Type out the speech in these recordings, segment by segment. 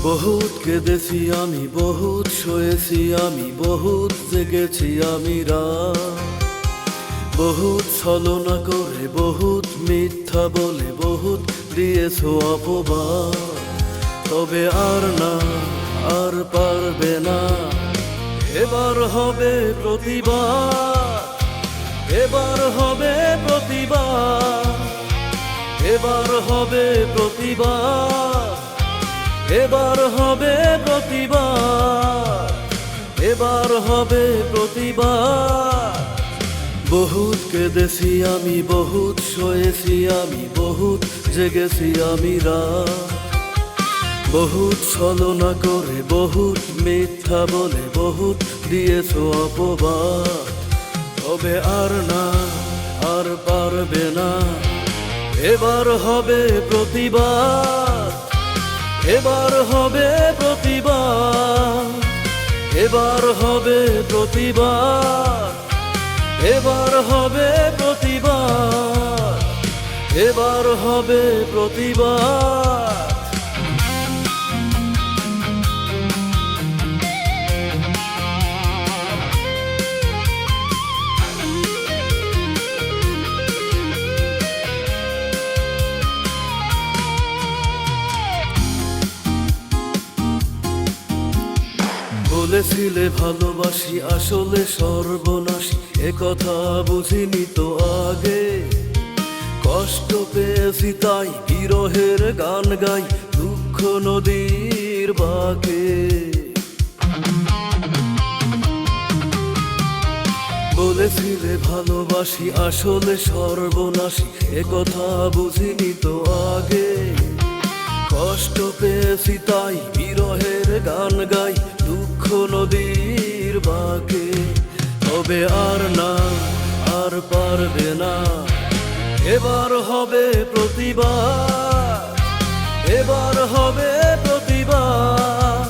বহুত কেঁদেছি আমি, বহুত সয়েছি আমি, বহুত জেগেছি আমি রাত। বহুত ছলনা করে, বহুত মিথ্যা বলে, বহুত দিয়েছো অপবাদ। তবে আর না, আর পারবে না, এবার হবে প্রতিবাদ। এবার হবে প্রতিবাদ, এবার হবে প্রতিবাদ, এবার হবে প্রতিবাদ, এবার হবে প্রতিবাদ। বহুত কেঁদেছি আমি, বহুত সয়েছি আমি, বহুত জেগেছি আমি রাত। বহুত ছলনা করে, বহুত মিথ্যা বলে, বহুত দিয়েছো অপবাদ। তবে আর না, আর পারবে না, এবার হবে প্রতিবাদ। এবার হবে প্রতিবাদ, এবার হবে প্রতিবাদ, এবার হবে প্রতিবাদ, এবার হবে প্রতিবাদ। বলেছিলে ভালোবাসি, আসলে সর্বনাশী, একথা বুঝিনি তো আগে। কষ্ট পেয়েছি তাই বিরহের গান গাই, দুঃখ নদীর বাঁকে। বলেছিলে ভালোবাসি, আসলে সর্বনাশী, একথা বুঝিনি তো আগে। কষ্ট পেয়েছি তাই বিরহের গান গাই, দুঃখ নদীর বাঁকে। তবে আর না, আর পারবে না, এবার হবে প্রতিবাদ। এবার হবে প্রতিবাদ,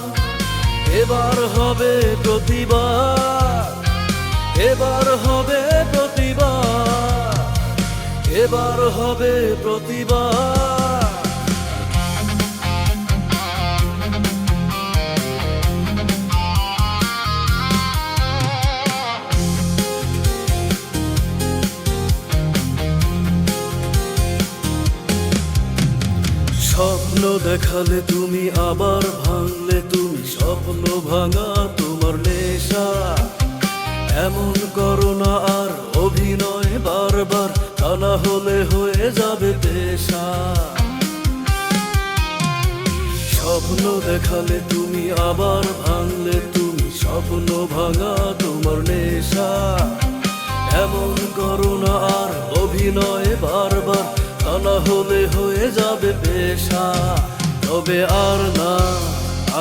এবার হবে প্রতিবাদ, এবার হবে প্রতিবাদ, এবার হবে প্রতিবাদ। স্বপ্ন দেখালে তুমি, আবার ভাঙলে তুমি, স্বপ্ন ভাঙা তোমার নেশা। এমন করো না আর অভিনয় বারবার, তা না হলে হয়ে যাবে পেশা। স্বপ্ন দেখালে তুমি, আবার ভাঙলে তুমি, স্বপ্ন ভাঙা তোমার নেশা। এমন করো না আর অভিনয় বারবার, তা না হলে হয়ে যাবে পেশা। তবে আর না,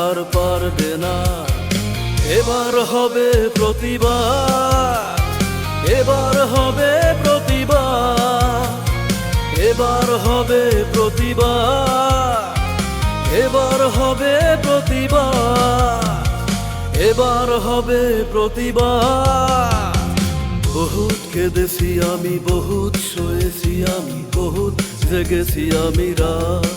আর পারবে না, এবার হবে প্রতিবাদ। এবার হবে প্রতিবাদ, এবার হবে প্রতিবাদ, এবার হবে প্রতিবাদ, এবার হবে প্রতিবাদ। বহুত কেঁদেছি আমি, বহুত সয়েছি আমি, বহুত জেগেছি আমি রাত।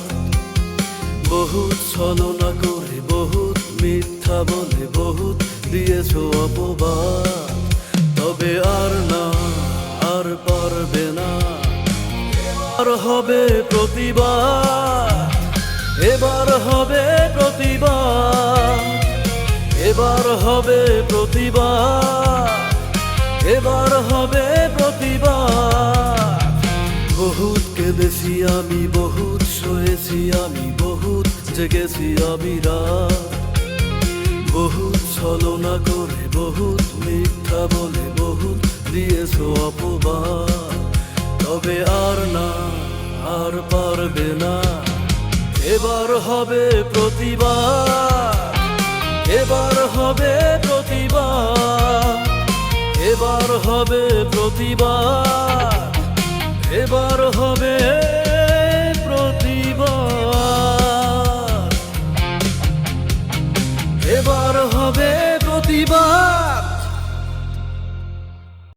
বহুত ছলনা করে, বহুত মিথ্যা বলে, বহুত দিয়েছো অপবাদ। তবে আর না, আর পারবে না, এবার হবে প্রতিবাদ। এবার হবে প্রতিবাদ, এবার হবে প্রতিবাদ, এবার হবে প্রতিবাদ। বহুত কেঁদেছি আমি, বহুত সয়েছি আমি, বহুত জেগেছি আমি রাত। বহুত ছলনা করে, বহুত মিথ্যা বলে, বহুত দিয়েছো অপবাদ। তবে আর না, আর পারবে না, এবার হবে প্রতিবাদ। এবার হবে প্রতিবাদ, এবার হবে প্রতিবাদ, এবার হবে প্রতিবাদ, এবার হবে প্রতিবাদ।